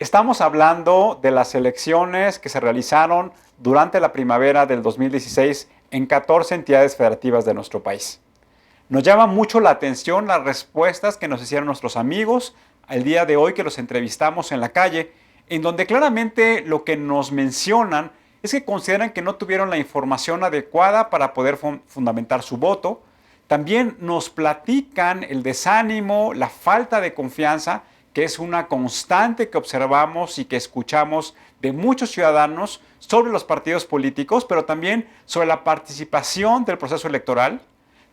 Estamos hablando de las elecciones que se realizaron durante la primavera del 2016 en 14 entidades federativas de nuestro país. Nos llama mucho la atención las respuestas que nos hicieron nuestros amigos al día de hoy que los entrevistamos en la calle, en donde claramente lo que nos mencionan es que consideran que no tuvieron la información adecuada para poder fundamentar su voto. También nos platican el desánimo, la falta de confianza, que es una constante que observamos y que escuchamos de muchos ciudadanos sobre los partidos políticos, pero también sobre la participación del proceso electoral.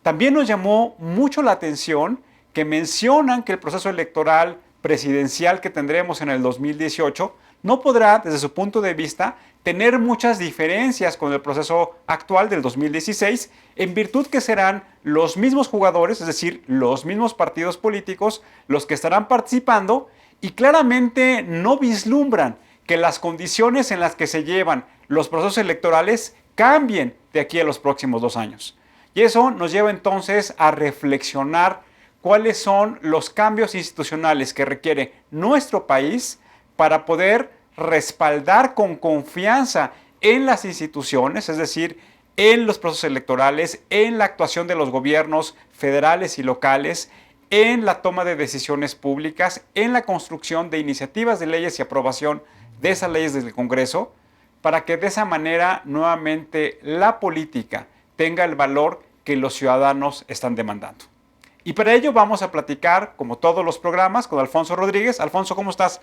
También nos llamó mucho la atención que mencionan que el proceso electoral presidencial que tendremos en el 2018 no podrá, desde su punto de vista, tener muchas diferencias con el proceso actual del 2016, en virtud que serán los mismos jugadores, es decir, los mismos partidos políticos, los que estarán participando, y claramente no vislumbran que las condiciones en las que se llevan los procesos electorales cambien de aquí a los próximos 2 años. Y eso nos lleva entonces a reflexionar cuáles son los cambios institucionales que requiere nuestro país para poder respaldar con confianza en las instituciones, es decir, en los procesos electorales, en la actuación de los gobiernos federales y locales, en la toma de decisiones públicas, en la construcción de iniciativas de leyes y aprobación de esas leyes desde el Congreso, para que de esa manera nuevamente la política tenga el valor que los ciudadanos están demandando. Y para ello vamos a platicar, como todos los programas, con Alfonso Rodríguez. Alfonso, ¿cómo estás?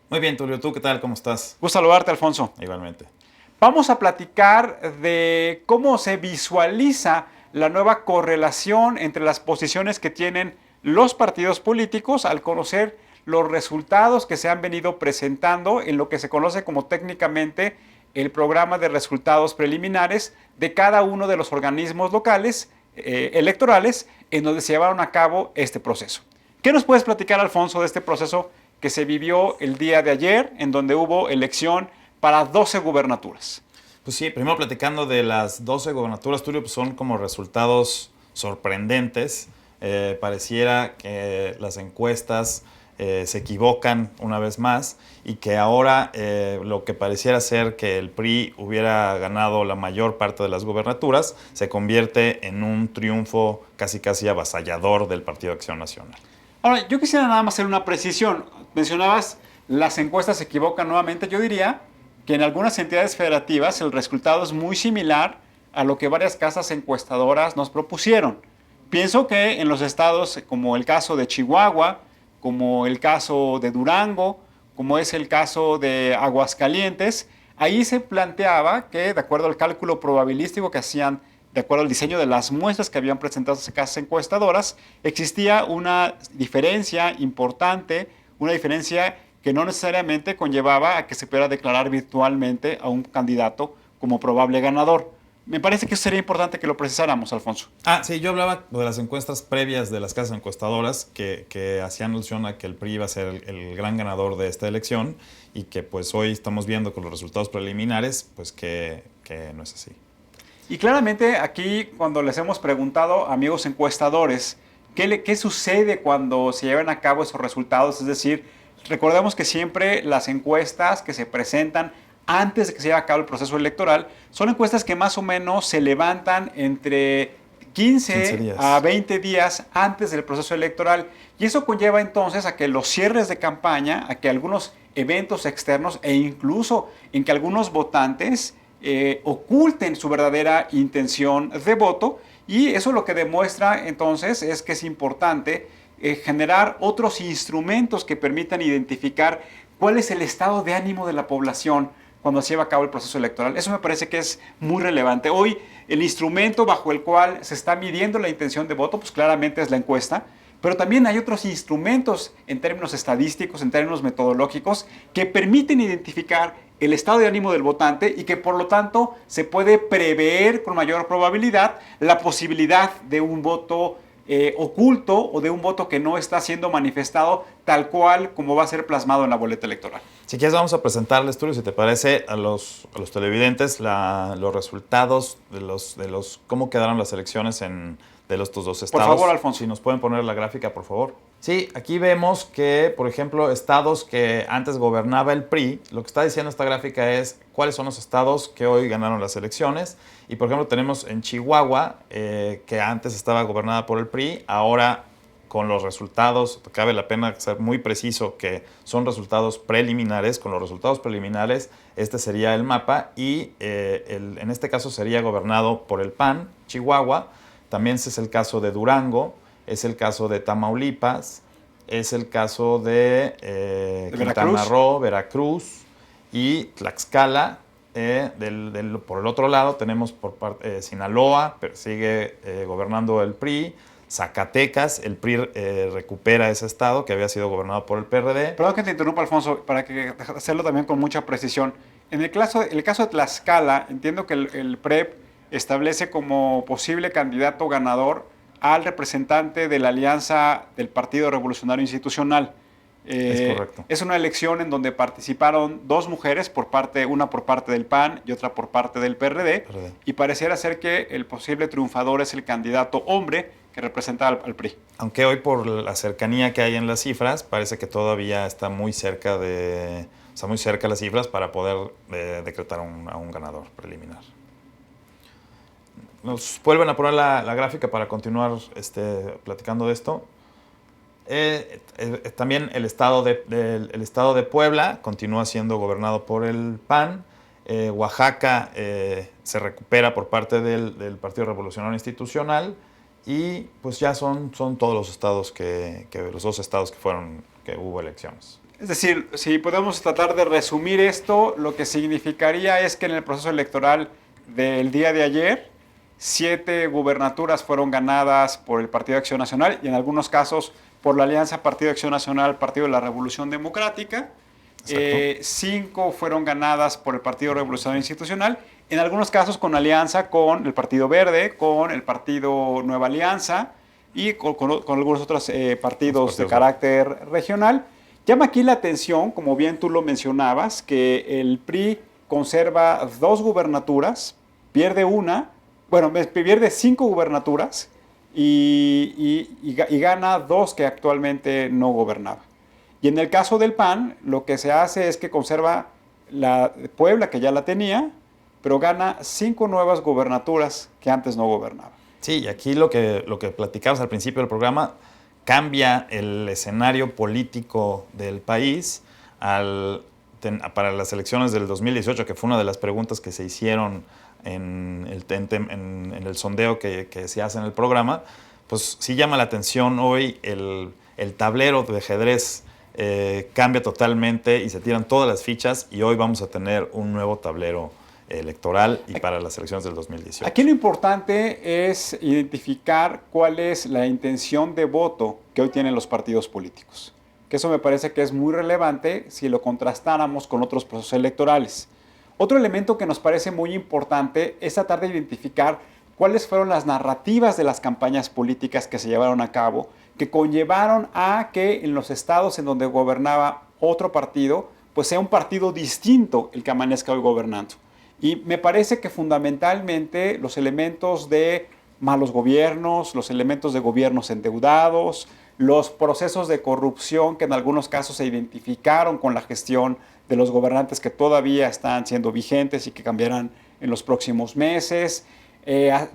Muy bien, Tulio. ¿Tú qué tal? ¿Cómo estás? Gusto saludarte, Alfonso. Igualmente. Vamos a platicar de cómo se visualiza la nueva correlación entre las posiciones que tienen los partidos políticos al conocer los resultados que se han venido presentando en lo que se conoce como técnicamente el programa de resultados preliminares de cada uno de los organismos locales electorales en donde se llevaron a cabo este proceso. ¿Qué nos puedes platicar, Alfonso, de este proceso que se vivió el día de ayer, en donde hubo elección para 12 gubernaturas? Pues sí, primero platicando de las 12 gubernaturas, Tulio, pues son como resultados sorprendentes. Pareciera que las encuestas se equivocan una vez más y que ahora lo que pareciera ser que el PRI hubiera ganado la mayor parte de las gubernaturas se convierte en un triunfo casi avasallador del Partido de Acción Nacional. Ahora, yo quisiera nada más hacer una precisión. Mencionabas, las encuestas se equivocan nuevamente. Yo diría que en algunas entidades federativas el resultado es muy similar a lo que varias casas encuestadoras nos propusieron. Pienso que en los estados como el caso de Chihuahua, como el caso de Durango, como es el caso de Aguascalientes, ahí se planteaba que, de acuerdo al cálculo probabilístico que hacían, de acuerdo al diseño de las muestras que habían presentado esas casas encuestadoras, existía una diferencia importante, una diferencia que no necesariamente conllevaba a que se pudiera declarar virtualmente a un candidato como probable ganador. Me parece que sería importante que lo precisáramos, Alfonso. Sí, yo hablaba de las encuestas previas de las casas encuestadoras que hacían alusión a que el PRI iba a ser el gran ganador de esta elección y que pues hoy estamos viendo con los resultados preliminares pues que no es así. Y claramente aquí cuando les hemos preguntado a amigos encuestadores qué sucede cuando se llevan a cabo esos resultados, es decir, recordemos que siempre las encuestas que se presentan antes de que se lleve a cabo el proceso electoral, son encuestas que más o menos se levantan entre 15 a 20 días antes del proceso electoral. Y eso conlleva entonces a que los cierres de campaña, a que algunos eventos externos e incluso en que algunos votantes oculten su verdadera intención de voto. Y eso lo que demuestra entonces es que es importante generar otros instrumentos que permitan identificar cuál es el estado de ánimo de la población cuando se lleva a cabo el proceso electoral. Eso me parece que es muy relevante. Hoy el instrumento bajo el cual se está midiendo la intención de voto, pues claramente es la encuesta, pero también hay otros instrumentos en términos estadísticos, en términos metodológicos, que permiten identificar el estado de ánimo del votante y que por lo tanto se puede prever con mayor probabilidad la posibilidad de un voto oculto o de un voto que no está siendo manifestado tal cual como va a ser plasmado en la boleta electoral. Si quieres vamos a presentarles, Tulio, si te parece, a los televidentes los resultados de los cómo quedaron las elecciones en de estos dos Por estados. favor, Alfonso. Si nos pueden poner la gráfica, por favor. Sí, aquí vemos que, por ejemplo, estados que antes gobernaba el PRI, lo que está diciendo esta gráfica es cuáles son los estados que hoy ganaron las elecciones. Y, por ejemplo, tenemos en Chihuahua, que antes estaba gobernada por el PRI, ahora con los resultados, cabe la pena ser muy preciso que son resultados preliminares, con los resultados preliminares este sería el mapa y en este caso sería gobernado por el PAN, Chihuahua, también ese es el caso de Durango, es el caso de Tamaulipas, es el caso de Quintana Roo, Veracruz y Tlaxcala. Por el otro lado tenemos por parte Sinaloa, pero sigue gobernando el PRI. Zacatecas, el PRI recupera ese estado que había sido gobernado por el PRD. Perdón que te interrumpa, Alfonso, para que hacerlo también con mucha precisión. En el caso de Tlaxcala, entiendo que el PREP establece como posible candidato ganador al representante de la alianza del Partido Revolucionario Institucional. Es correcto. Es una elección en donde participaron dos mujeres, una por parte del PAN y otra por parte del PRD, y pareciera ser que el posible triunfador es el candidato hombre que representa al PRI. Aunque hoy por la cercanía que hay en las cifras, parece que todavía está muy cerca las cifras para poder decretar a un ganador preliminar. Nos vuelven a poner la gráfica para continuar platicando de esto. También el estado de Puebla continúa siendo gobernado por el PAN. Oaxaca se recupera por parte del Partido Revolucionario Institucional. Y pues ya son todos los estados los dos estados que hubo elecciones. Es decir, si podemos tratar de resumir esto, lo que significaría es que en el proceso electoral del día de ayer, 7 gubernaturas fueron ganadas por el Partido de Acción Nacional y en algunos casos por la alianza Partido de Acción Nacional, Partido de la Revolución Democrática. 5 fueron ganadas por el Partido Revolucionario Institucional, en algunos casos con alianza con el Partido Verde, con el Partido Nueva Alianza y con algunos otros partidos de carácter regional. Llama aquí la atención, como bien tú lo mencionabas, que el PRI conserva 2 gubernaturas, pierde 5 gubernaturas y gana 2 que actualmente no gobernaba. Y en el caso del PAN, lo que se hace es que conserva la Puebla, que ya la tenía, pero gana 5 nuevas gubernaturas que antes no gobernaba. Sí, y aquí lo que platicabas al principio del programa, cambia el escenario político del país para las elecciones del 2018, que fue una de las preguntas que se hicieron en el sondeo que se hace en el programa. Pues sí llama la atención hoy el tablero de ajedrez. Cambia totalmente y se tiran todas las fichas y hoy vamos a tener un nuevo tablero electoral y para las elecciones del 2018. Aquí lo importante es identificar cuál es la intención de voto que hoy tienen los partidos políticos. Que eso me parece que es muy relevante si lo contrastáramos con otros procesos electorales. Otro elemento que nos parece muy importante es tratar de identificar cuáles fueron las narrativas de las campañas políticas que se llevaron a cabo, que conllevaron a que en los estados en donde gobernaba otro partido, pues sea un partido distinto el que amanezca hoy gobernando. Y me parece que fundamentalmente los elementos de malos gobiernos, los elementos de gobiernos endeudados, los procesos de corrupción que en algunos casos se identificaron con la gestión de los gobernantes que todavía están siendo vigentes y que cambiarán en los próximos meses.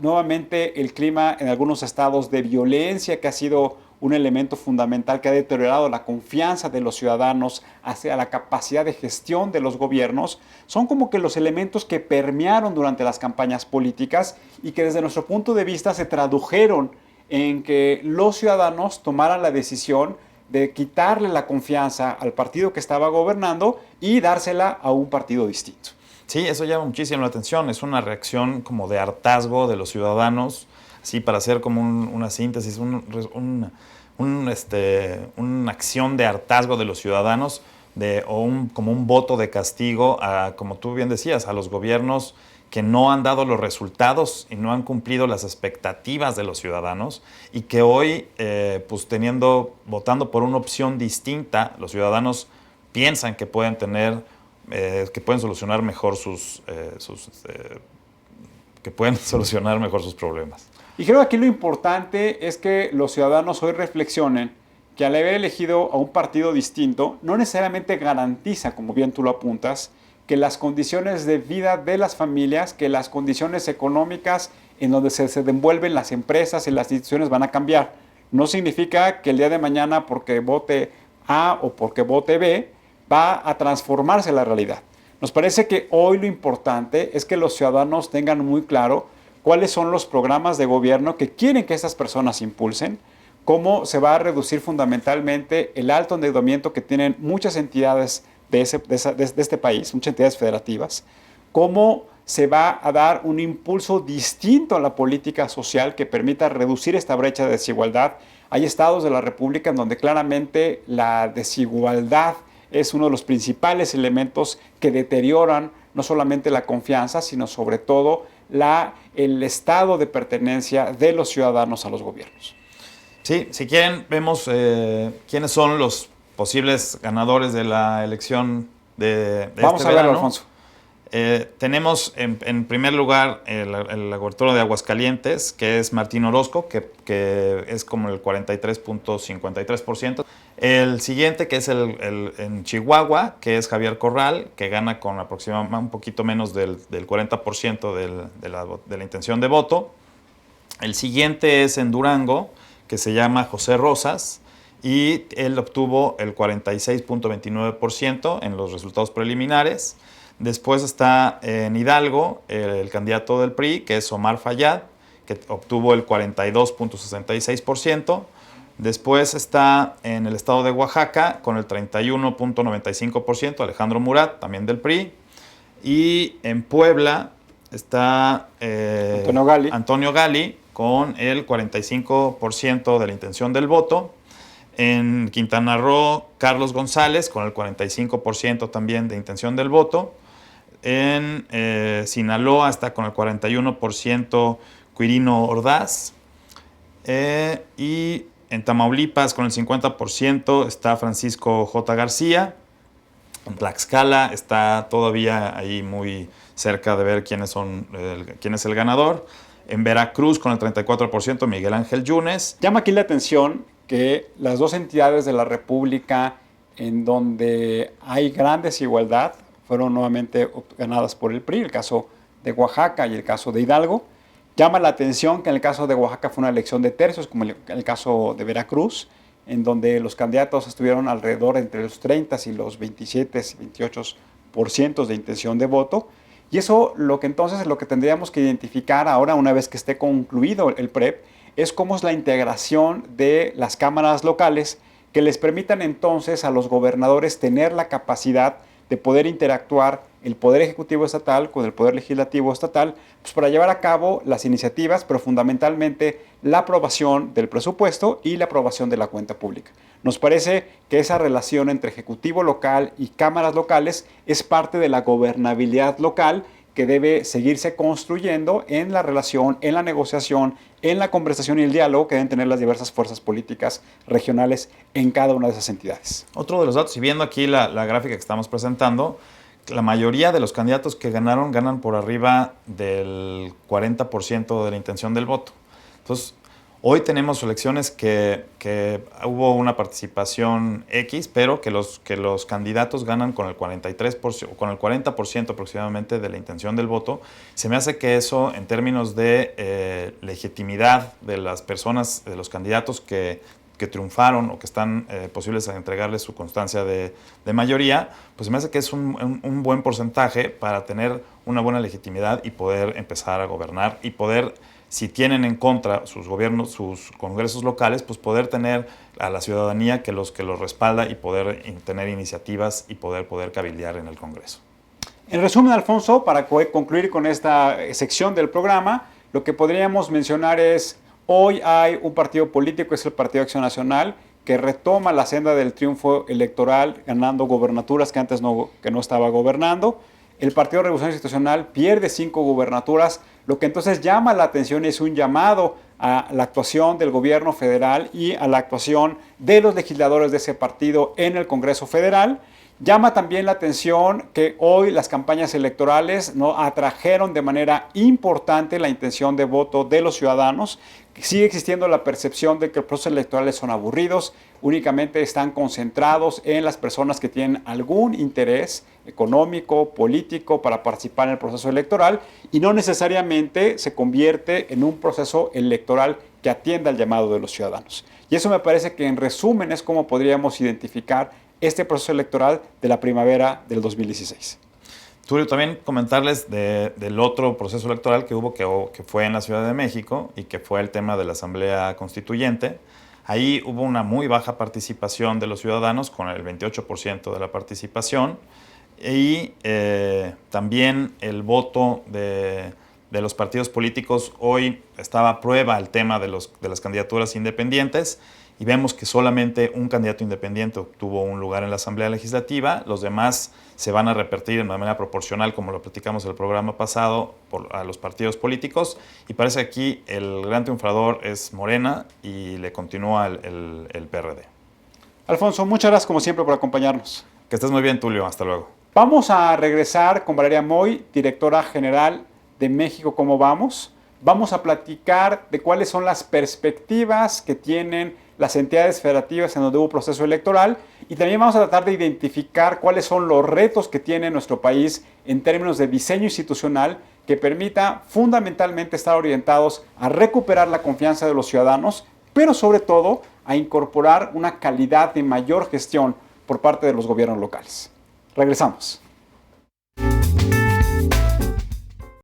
Nuevamente el clima en algunos estados de violencia que ha sido un elemento fundamental que ha deteriorado la confianza de los ciudadanos hacia la capacidad de gestión de los gobiernos, son como que los elementos que permearon durante las campañas políticas y que desde nuestro punto de vista se tradujeron en que los ciudadanos tomaran la decisión de quitarle la confianza al partido que estaba gobernando y dársela a un partido distinto. Sí, eso llama muchísimo la atención. Es una reacción como de hartazgo de los ciudadanos, sí, para hacer como una síntesis, una acción de hartazgo de los ciudadanos como un voto de castigo a, como tú bien decías, a los gobiernos que no han dado los resultados y no han cumplido las expectativas de los ciudadanos y que hoy, pues votando por una opción distinta, los ciudadanos piensan que pueden solucionar mejor sus problemas. Y creo que aquí lo importante es que los ciudadanos hoy reflexionen que al haber elegido a un partido distinto, no necesariamente garantiza, como bien tú lo apuntas, que las condiciones de vida de las familias, que las condiciones económicas en donde se desenvuelven las empresas y las instituciones van a cambiar. No significa que el día de mañana, porque vote A o porque vote B, va a transformarse la realidad. Nos parece que hoy lo importante es que los ciudadanos tengan muy claro cuáles son los programas de gobierno que quieren que estas personas impulsen, cómo se va a reducir fundamentalmente el alto endeudamiento que tienen muchas entidades de este país, muchas entidades federativas, cómo se va a dar un impulso distinto a la política social que permita reducir esta brecha de desigualdad. Hay estados de la República en donde claramente la desigualdad es uno de los principales elementos que deterioran no solamente la confianza, sino sobre todo el estado de pertenencia de los ciudadanos a los gobiernos. Sí, si quieren, vemos quiénes son los posibles ganadores de la elección de Vamos este a verlo, verano. Alfonso. Tenemos en primer lugar la gubernatura de Aguascalientes, que es Martín Orozco, que es como el 43.53%. El siguiente, que es en Chihuahua, que es Javier Corral, que gana con aproximadamente un poquito menos del 40% de la intención de voto. El siguiente es en Durango, que se llama José Rosas, y él obtuvo el 46.29% en los resultados preliminares. Después está en Hidalgo el candidato del PRI, que es Omar Fayad, que obtuvo el 42.66%. Después está en el estado de Oaxaca con el 31.95%, Alejandro Murat, también del PRI. Y en Puebla está Antonio Gali con el 45% de la intención del voto. En Quintana Roo, Carlos González con el 45% también de intención del voto. En Sinaloa está con el 41% Quirino Ordaz. Y en Tamaulipas con el 50% está Francisco J. García. En Tlaxcala está todavía ahí muy cerca de ver quién es el ganador. En Veracruz con el 34% Miguel Ángel Yunes. Llama aquí la atención que las dos entidades de la República en donde hay gran desigualdad fueron nuevamente ganadas por el PRI, el caso de Oaxaca y el caso de Hidalgo. Llama la atención que en el caso de Oaxaca fue una elección de tercios, como en el caso de Veracruz, en donde los candidatos estuvieron alrededor entre los 30 y los 27, 28% de intención de voto. Y eso lo que tendríamos que identificar ahora, una vez que esté concluido el PREP, es cómo es la integración de las cámaras locales que les permitan entonces a los gobernadores tener la capacidad de poder interactuar el Poder Ejecutivo Estatal con el Poder Legislativo Estatal, pues para llevar a cabo las iniciativas, pero fundamentalmente la aprobación del presupuesto y la aprobación de la cuenta pública. Nos parece que esa relación entre Ejecutivo local y cámaras locales es parte de la gobernabilidad local que debe seguirse construyendo en la relación, en la negociación, en la conversación y el diálogo que deben tener las diversas fuerzas políticas regionales en cada una de esas entidades. Otro de los datos, y viendo aquí la gráfica que estamos presentando, la mayoría de los candidatos que ganan por arriba del 40% de la intención del voto. Entonces, hoy tenemos elecciones que hubo una participación X, pero que los candidatos ganan con el 43%, con el 40% aproximadamente de la intención del voto. Se me hace que eso, en términos de legitimidad de las personas, de los candidatos que triunfaron o que están posibles a entregarles su constancia de mayoría, pues se me hace que es un buen porcentaje para tener una buena legitimidad y poder empezar a gobernar y poder, si tienen en contra sus gobiernos, sus congresos locales, pues poder tener a la ciudadanía que los respalda y poder tener iniciativas y poder cabildear en el Congreso. En resumen, Alfonso, para concluir con esta sección del programa, lo que podríamos mencionar es: hoy hay un partido político, es el Partido Acción Nacional, que retoma la senda del triunfo electoral, ganando gobernaturas que antes no estaba gobernando. El Partido Revolución Institucional pierde 5 gubernaturas, lo que entonces llama la atención y es un llamado a la actuación del gobierno federal y a la actuación de los legisladores de ese partido en el Congreso Federal. Llama también la atención que hoy las campañas electorales no atrajeron de manera importante la intención de voto de los ciudadanos. Sigue existiendo la percepción de que los procesos electorales son aburridos, únicamente están concentrados en las personas que tienen algún interés económico, político para participar en el proceso electoral y no necesariamente se convierte en un proceso electoral que atienda al llamado de los ciudadanos. Y eso me parece que en resumen es como podríamos identificar este proceso electoral de la primavera del 2016. Tulio, también comentarles del otro proceso electoral que hubo, que fue en la Ciudad de México y que fue el tema de la Asamblea Constituyente. Ahí hubo una muy baja participación de los ciudadanos, con el 28% de la participación, y también el voto de los partidos políticos. Hoy estaba a prueba el tema de las candidaturas independientes, y vemos que solamente un candidato independiente obtuvo un lugar en la Asamblea Legislativa. Los demás se van a repartir de manera proporcional, como lo platicamos en el programa pasado, a los partidos políticos. Y parece que aquí el gran triunfador es Morena y le continúa el PRD. Alfonso, muchas gracias como siempre por acompañarnos. Que estés muy bien, Tulio. Hasta luego. Vamos a regresar con Valeria Moy, directora general de México ¿Cómo vamos? Vamos a platicar de cuáles son las perspectivas que tienen las entidades federativas en donde hubo proceso electoral y también vamos a tratar de identificar cuáles son los retos que tiene nuestro país en términos de diseño institucional que permita fundamentalmente estar orientados a recuperar la confianza de los ciudadanos, pero sobre todo a incorporar una calidad de mayor gestión por parte de los gobiernos locales. Regresamos.